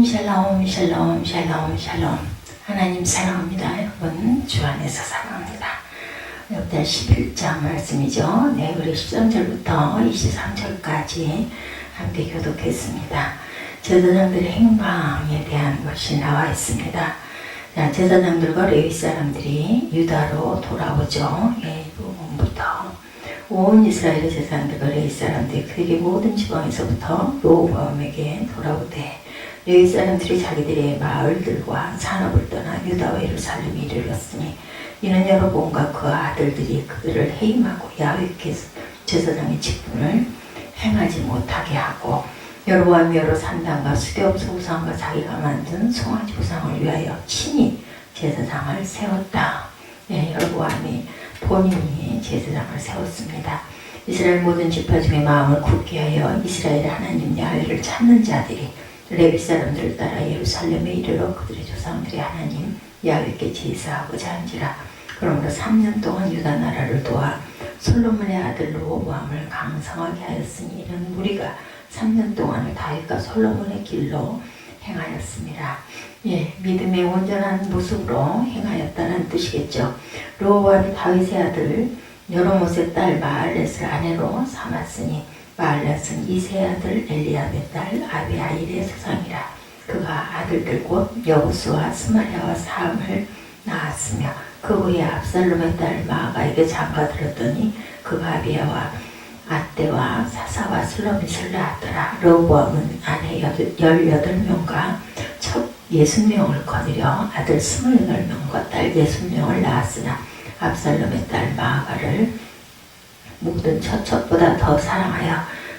샬롬 샬롬 샬롬 샬롬. 하나님 사랑합니다. 여러분 주 안에서 사랑합니다. 역대 11장 말씀이죠. 네, 우리 13절부터 23절까지 함께 교독했습니다. 제사장들의 행방에 대한 것이 나와 있습니다. 자, 제사장들과 레위 사람들이 유다로 돌아오죠. 예, 이 부분부터 온 이스라엘의 제사장들과 레위 사람들이 그에게 모든 지방에서부터 로보암에게 돌아오되 레위 사람들이 자기들의 마을들과 산업을 떠나 유다와 예루살렘에 이르렀으니 이는 여로보암과 그 아들들이 그들을 해임하고 야훼께 제사장의 직분을 행하지 못하게 하고 여로보암이 여러 산당과 수대없어 우상과 자기가 만든 송아지 우상을 위하여 친히 제사장을 세웠다. 네, 여로보암이 본인이 제사장을 세웠습니다. 이스라엘 모든 지파 중에 마음을 굳게 하여 이스라엘의 하나님 야훼를 찾는 자들이 레위 사람들을 따라 예루살렘에 이르러 그들의 조상들의 하나님 야훼께 제사하고자 한지라. 그러므로 3년 동안 유다 나라를 도와 솔로몬의 아들 르호보암을 강성하게 하였으니 이는 무리가 3년 동안을 다윗과 솔로몬의 길로 행하였습니다. 예, 믿음의 온전한 모습으로 행하였다는 뜻이겠죠. 르호보암이 다윗의 아들 여로못의 딸 마알렛을 아내로 삼았으니 마알렛은 이새의 아들 엘리압의 딸 아비하일의 소상이라. 그가 아들들 곧 여호수아 스마랴와 사함을 낳았으며 그 후에 압살롬의 딸 마아가에게 장가들었더니 그가 아비야와 아떼와 사사와 슬로밋을 낳았더라. 르호보암은 아내 18명과 첫 60명을 거느려 아들 28명과 딸 60명을 낳았으나 압살롬의 딸 마아가를 모든 처첩보다 더 사랑하여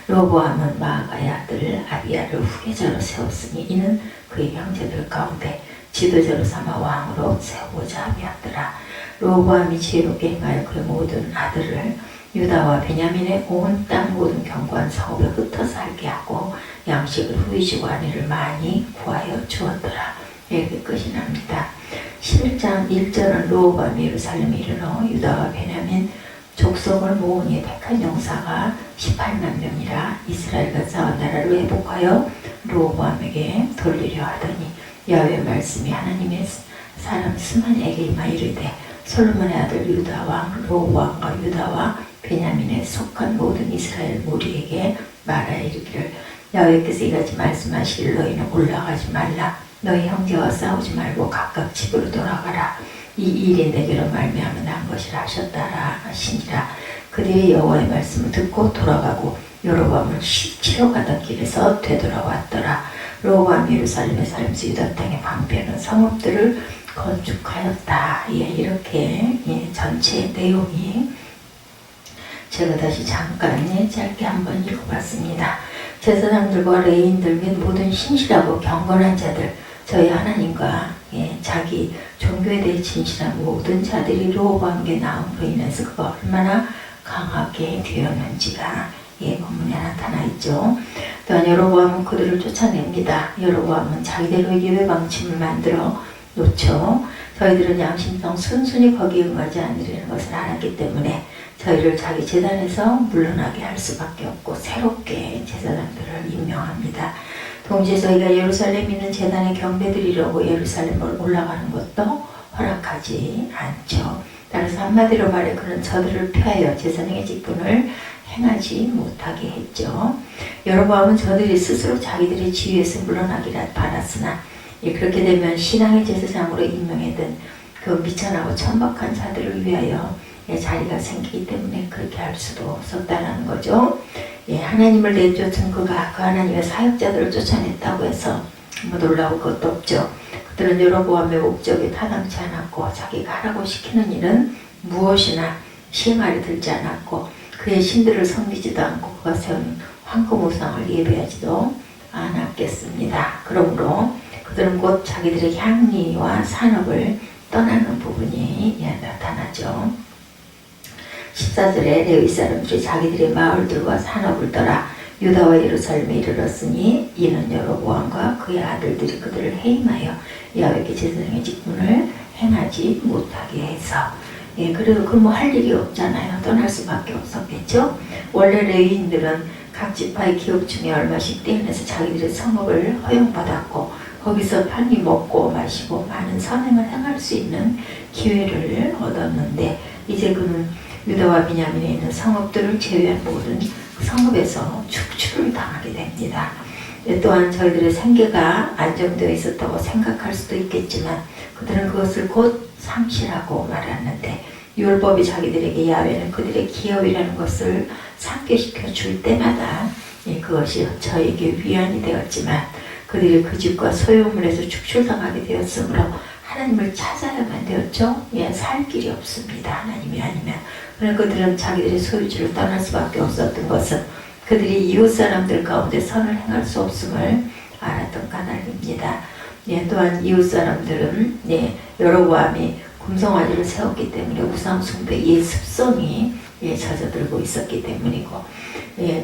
르호보암은 마아가의 아들 아비야를 후계자로 세웠으니 이는 그의 형제들 가운데 지도자로 삼아 왕으로 세우고자 함이었더라. 르호보암이 지혜롭게 행하여 그의 모든 아들을 유다와 베냐민의 온 땅 모든 견고한 성읍에 흩어 살게 하고 양식을 후이지고 아내를 많이 구하여 주었더라. 이렇게 끝이 납니다. 11장 1절은 르호보암이 예루살렘에 이르러 유다와 베냐민 족속을 모으니 택한 용사가 18만 명이라. 이스라엘과 싸워 나라를 회복하여 르호보암에게 돌리려 하더니 야훼의 말씀이 하나님의 사람 스만에게 임하 이르되 솔로몬의 아들 유다 왕 르호보암과 유다와 베냐민에 속한 모든 이스라엘 무리에게 말하여 이르기를 야훼께서 이같이 말씀하시기를 너희는 올라가지 말라. 너희 형제와 싸우지 말고 각각 집으로 돌아가라. 이 일이 내게로 말미암아 난 것이라 하셨다라 하시니라. 그들이 여호와의 말씀을 듣고 돌아가고 여로보암을 치러 가던 길에서 되돌아왔더라. 르호보암이 예루살렘에 살면서 유다 땅의 방패는 성읍들을 건축하였다. 예, 이렇게 전체 내용이 제가 다시 잠깐 짧게 한번 읽어봤습니다. 제사장들과 레위인들 및 모든 신실하고 경건한 자들, 저희 하나님과 자기 종교에 대해 진실한 모든 자들이 르호보암에게 나옴으로 인해서 그가 얼마나 강하게 되었는지가 본문에 나타나 있죠. 또한 여로보암은 그들을 쫓아냅니다. 여로보암은 자기대로 예외 방침을 만들어 놓죠. 저희들은 양심상 순순히 거기에 응하지 않으려는 것을 알았기 때문에 저희를 자기 제단에서 물러나게 할 수밖에 없고 새롭게 제사장들을 임명합니다. 동시에 저희가 예루살렘에 있는 제단에 경배드리려고 예루살렘을 올라가는 것도 허락하지 않죠. 따라서 한마디로 말해 그는 저들을 피하여 제사장의 직분을 행하지 못하게 했죠. 여로보암은 저들이 스스로 자기들의 지위에서 물러나기라 바랐으나 그렇게 되면 신앙의 제사장으로 임명해둔 그 미천하고 천박한 자들을 위하여 자리가 생기기 때문에 그렇게 할 수도 없었다라는 거죠. 하나님을 내쫓은 그가 그 하나님의 사역자들을 쫓아냈다고 해서 뭐 놀라울 것도 없죠. 그들은 여로보암의 목적에 타당치 않았고 자기가 하라고 시키는 일은 무엇이나 시행하려 들지 않았고 그의 신들을 섬기지도 않고 그가 세운 황금 우상을 예배하지도 않았겠습니다. 그러므로 그들은 곧 자기들의 향리와 산업을 떠나는 부분이 나타나죠. 14절에 레위 사람들이 자기들의 마을들과 산업을 떠나 유다와 예루살렘에 이르렀으니 이는 여로보암과 그의 아들들이 그들을 해임하여 야훼께 제사장의 직분을 행하지 못하게 해서 그리고 그 뭐 할 일이 없잖아요. 떠날 수밖에 없었겠죠. 원래 레위인들은 각 지파의 기업 중에 얼마씩 떼어내서 자기들의 성읍을 허용받았고 거기서 편히 먹고 마시고 많은 선행을 행할 수 있는 기회를 얻었는데 이제 그는 유다와 베냐민에 있는 성읍들을 제외한 모든 성읍에서 축출을 당하게 됩니다. 또한 저희들의 생계가 안정되어 있었다고 생각할 수도 있겠지만 그들은 그것을 곧 상실하고 말았는데 율법이 자기들에게 야훼는 그들의 기업이라는 것을 상기시켜 줄 때마다 그것이 저에게 위안이 되었지만 그들이 그 집과 소유물에서 축출당하게 되었으므로 하나님을 찾아야만 되었죠. 살 길이 없습니다. 하나님이 아니면. 그러나 그들은 자기들의 소유지를 떠날 수밖에 없었던 것은 그들이 이웃 사람들 가운데 선을 행할 수 없음을 알았던 까닭입니다. 또한 이웃 사람들은 여로보암이 금송아지를 세웠기 때문에 우상 숭배의 습성이 젖어들고 있었기 때문이고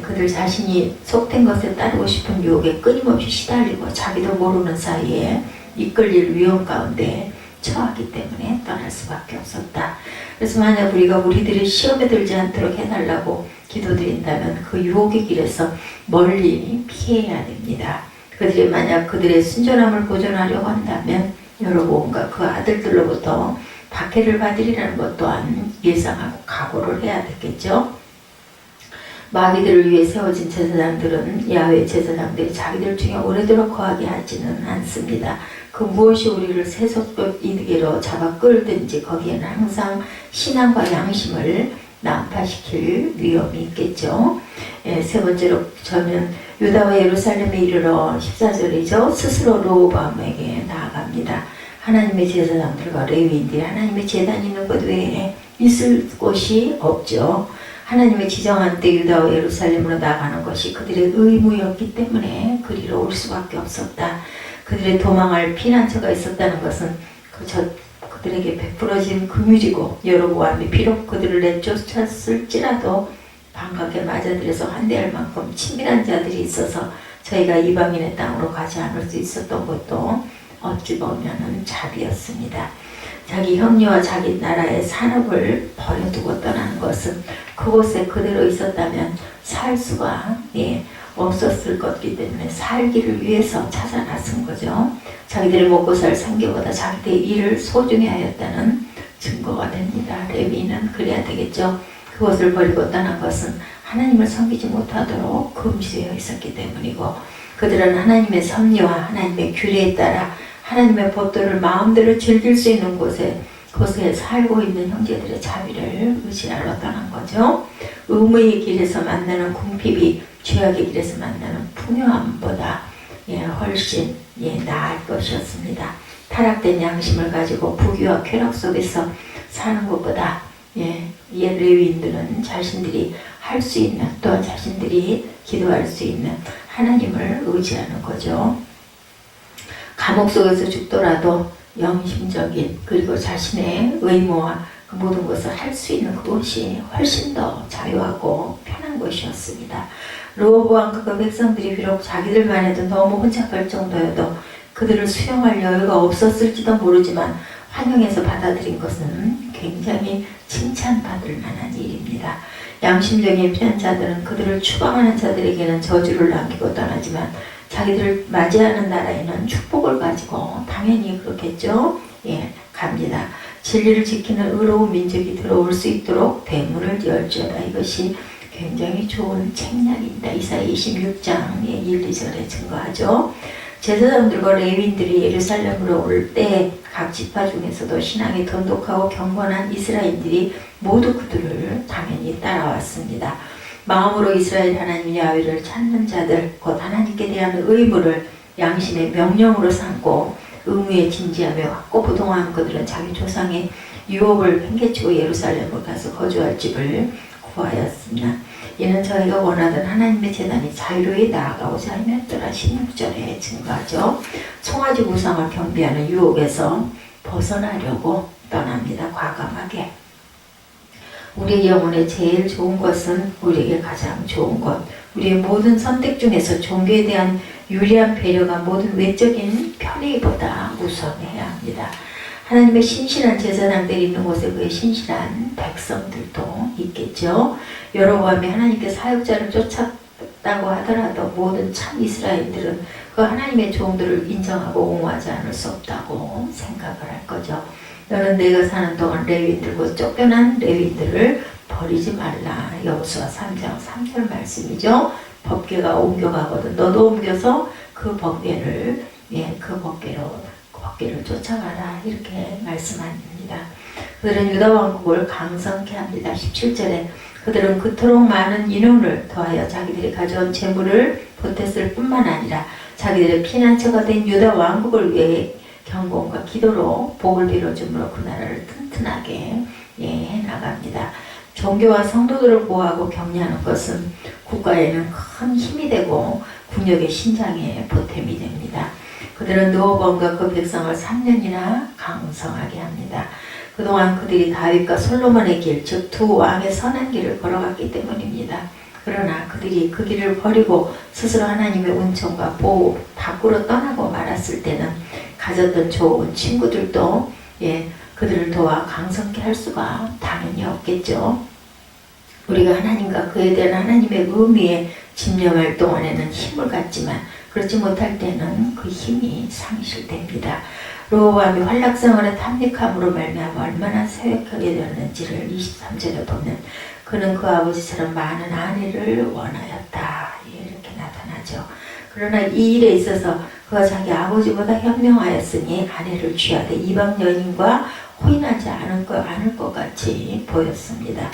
그들 자신이 속된 것에 따르고 싶은 유혹에 끊임없이 시달리고 자기도 모르는 사이에 이끌릴 위험 가운데 처하기 때문에 떠날 수밖에 없었다. 그래서 만약 우리들이 시험에 들지 않도록 해달라고 기도드린다면 그 유혹의 길에서 멀리 피해야 됩니다. 그들이 만약 그들의 순전함을 보존하려고 한다면 여로보암과 그 아들들로부터 박해를 받으리라는 것 또한 예상하고 각오를 해야 되겠죠. 마귀들을 위해 세워진 제사장들은 야훼 제사장들이 자기들 중에 오래도록 거하게 하지는 않습니다. 그 무엇이 우리를 세속적 이득으로 잡아 끌든지 거기에는 항상 신앙과 양심을 난파시킬 위험이 있겠죠. 세 번째로 저는 유다와 예루살렘에 이르러 14절이죠. 스스로 르호보암에게 나아갑니다. 하나님의 제사장들과 레위인들이 하나님의 제단이 있는 것 외에 있을 곳이 없죠. 하나님의 지정한 때 유다와 예루살렘으로 나가는 것이 그들의 의무였기 때문에 그리로 올 수밖에 없었다. 그들의 도망할 피난처가 있었다는 것은 그들에게 베풀어진 금유지고 여로보암이 비록 그들을 내쫓았을지라도 반갑게 맞아들여서 환대할 만큼 친밀한 자들이 있어서 저희가 이방인의 땅으로 가지 않을 수 있었던 것도 어찌 보면은 자비였습니다. 자기 형리와 자기 나라의 산업을 버려두고 떠나는 것은 그곳에 그대로 있었다면 살 수가 없었을 것이기 때문에 살기를 위해서 찾아 나선 거죠. 자기들이 먹고 살 생계보다 자기들의 일을 소중히 하였다는 증거가 됩니다. 레위인은 그래야 되겠죠. 그것을 버리고 떠난 것은 하나님을 섬기지 못하도록 금지되어 있었기 때문이고 그들은 하나님의 섭리와 하나님의 규례에 따라 하나님의 법도를 마음대로 즐길 수 있는 곳에 살고 있는 형제들의 자비를 의지하러 떠난 거죠. 의무의 길에서 만나는 궁핍이 죄악의 길에서 만나는 풍요함보다 훨씬 나을 것이었습니다. 타락된 양심을 가지고 부귀와 쾌락 속에서 사는 것보다 레위인들은 자신들이 할 수 있는 또한 자신들이 기도할 수 있는 하나님을 의지하는 거죠. 감옥 속에서 죽더라도 영심적인 그리고 자신의 의무와 그 모든 것을 할 수 있는 그곳이 훨씬 더 자유하고 편한 곳이었습니다. 르호보암과 그 백성들이 비록 자기들만 해도 너무 혼잡할 정도여도 그들을 수용할 여유가 없었을지도 모르지만 환영해서 받아들인 것은 굉장히 칭찬받을 만한 일입니다. 양심적인 피난자들은 그들을 추방하는 자들에게는 저주를 남기고 떠나지만 자기들을 맞이하는 나라에는 축복을 가지고 당연히 그렇겠죠. 갑니다. 진리를 지키는 의로운 민족이 들어올 수 있도록 대문을 열지어다. 이것이 굉장히 좋은 책략입니다. 이사야 26장의 1, 2절에 증거하죠. 제사장들과 레위인들이 예루살렘으로 올 때 각 지파 중에서도 신앙이 돈독하고 경건한 이스라엘인들이 모두 그들을 당연히 따라왔습니다. 마음으로 이스라엘 하나님 야훼를 찾는 자들 곧 하나님께 대한 의무를 양심의 명령으로 삼고 의무에 진지하며 확고부동한 그들은 자기 조상의 유업을 팽개치고 예루살렘으로 가서 거주할 집을 구하였습니다. 이는 저희가 원하던 하나님의 제단이 자유로이 나아가고자 하였더라. 16절에 증거하죠. 송아지 우상을 경배하는 유혹에서 벗어나려고 떠납니다. 과감하게. 우리의 영혼에 제일 좋은 것은 우리에게 가장 좋은 것. 우리의 모든 선택 중에서 종교에 대한 유리한 배려가 모든 외적인 편의보다 우선해야 합니다. 하나님의 신실한 제사장들이 있는 곳에 그의 신실한 백성들도 있겠죠. 여로보암이 하나님께 사역자를 쫓았다고 하더라도 모든 참 이스라엘들은 그 하나님의 종들을 인정하고 옹호하지 않을 수 없다고 생각을 할 거죠. 너는 내가 사는 동안 레위인들과 쫓겨난 레위인들을 버리지 말라. 여호수아 3장 3절 말씀이죠. 법궤가 옮겨가거든 너도 옮겨서 그 법궤를 그 법궤를 쫓아가라. 이렇게 말씀합니다. 그들은 유다 왕국을 강성케 합니다. 17절에 그들은 그토록 많은 인원을 더하여 자기들이 가져온 재물을 보탰을 뿐만 아니라 자기들의 피난처가 된 유다 왕국을 위해 경공과 기도로 복을 빌어주므로 그 나라를 튼튼하게 해나갑니다. 종교와 성도들을 보호하고 격려하는 것은 국가에는 큰 힘이 되고 국력의 신장에 보탬이 됩니다. 그들은 르호보암과 그 백성을 3년이나 강성하게 합니다. 그동안 그들이 다윗과 솔로몬의 길, 즉 두 왕의 선한 길을 걸어갔기 때문입니다. 그러나 그들이 그 길을 버리고 스스로 하나님의 은총과 보호 밖으로 떠나고 말았을 때는 가졌던 좋은 친구들도 그들을 도와 강성케 할 수가 당연히 없겠죠. 우리가 하나님과 그에 대한 하나님의 의미에 집념할 동안에는 힘을 갖지만 그렇지 못할 때는 그 힘이 상실됩니다. 르호보암이 활락성을 탐닉함으로 말미암아 얼마나 쇠약하게 되었는지를 23절에 보면 그는 그 아버지처럼 많은 아내를 원하였다. 이렇게 나타나죠. 그러나 이 일에 있어서 그가 자기 아버지보다 현명하였으니 아내를 취하되 이방 여인과 호인하지 않을 것 같이 보였습니다.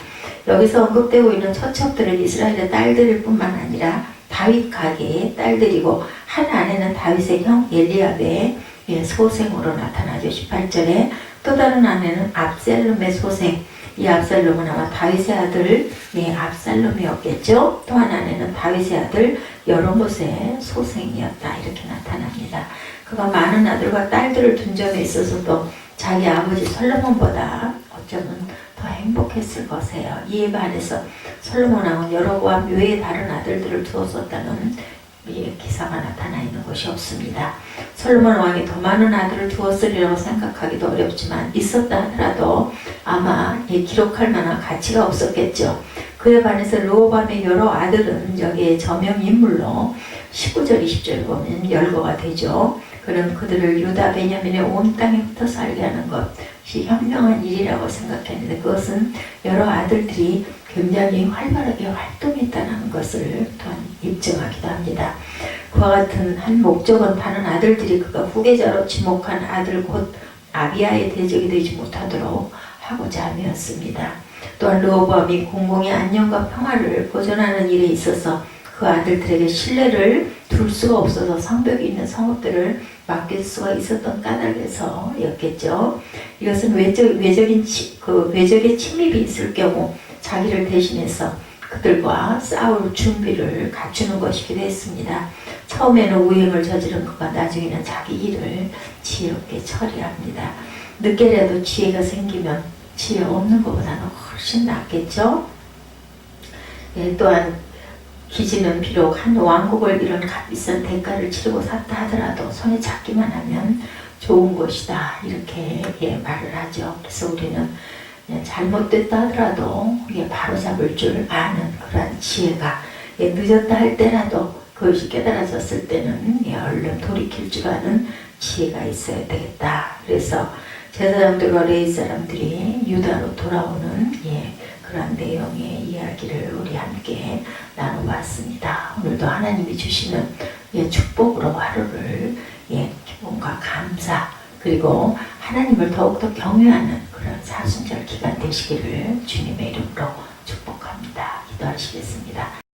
여기서 언급되고 있는 처첩들은 이스라엘의 딸들일 뿐만 아니라 다윗 가게의 딸들이고 한 아내는 다윗의 형 엘리압의 소생으로 나타나죠. 18절에 또 다른 아내는 압살롬의 소생. 이 압살롬은 아마 다윗의 아들 압살롬이었겠죠. 또 한 아내는 다윗의 아들 여로봇의 소생이었다. 이렇게 나타납니다. 그가 많은 아들과 딸들을 둔 점에 있어서도 자기 아버지 솔로몬보다 어쩌면 더 행복했을 것이에요. 이에 반해서 솔로몬 왕은 여로보암 외에 다른 아들들을 두었었다는 기사가 나타나 있는 것이 없습니다. 솔로몬 왕이 더 많은 아들을 두었으리라고 생각하기도 어렵지만 있었다 하더라도 아마 기록할 만한 가치가 없었겠죠. 그에 반해서 르호보암의 여러 아들은 여기에 저명인물로 19절 20절 보면 열거가 되죠. 그는 그들을 유다 베냐민의 온 땅에 흩어 살게 하는 것이 현명한 일이라고 생각했는데 그것은 여러 아들들이 굉장히 활발하게 활동했다는 것을 또한 입증하기도 합니다. 그와 같은 한 목적은 다른 아들들이 그가 후계자로 지목한 아들 곧 아비야의 대적이 되지 못하도록 하고자 함이었습니다. 또한 르호보암이 공공의 안녕과 평화를 보존하는 일에 있어서 그 아들들에게 신뢰를 둘 수가 없어서 성벽이 있는 성읍들을 맡길 수가 있었던 까닭에서였겠죠. 이것은 외적의 침입이 있을 경우 자기를 대신해서 그들과 싸울 준비를 갖추는 것이기도 했습니다. 처음에는 우행을 저지른 그가 나중에는 자기 일을 지혜롭게 처리합니다. 늦게라도 지혜가 생기면 지혜 없는 것보다는 훨씬 낫겠죠. 또한 기지는 비록 한 왕국을 이런 값비싼 대가를 치르고 샀다 하더라도 손에 잡기만 하면 좋은 것이다. 이렇게 말을 하죠. 그래서 우리는 잘못됐다 하더라도 바로 잡을 줄 아는 그런 지혜가 늦었다 할 때라도 그것이 깨달아졌을 때는 얼른 돌이킬 줄 아는 지혜가 있어야 되겠다. 그래서 제사장들과 레위 사람들이 유다로 돌아오는 그런 내용의 이야기를 우리 함께 나눠봤습니다. 오늘도 하나님이 주시는 축복으로 하루를 기쁨과 감사 그리고 하나님을 더욱더 경외하는 그런 사순절 기간 되시기를 주님의 이름으로 축복합니다. 기도하시겠습니다.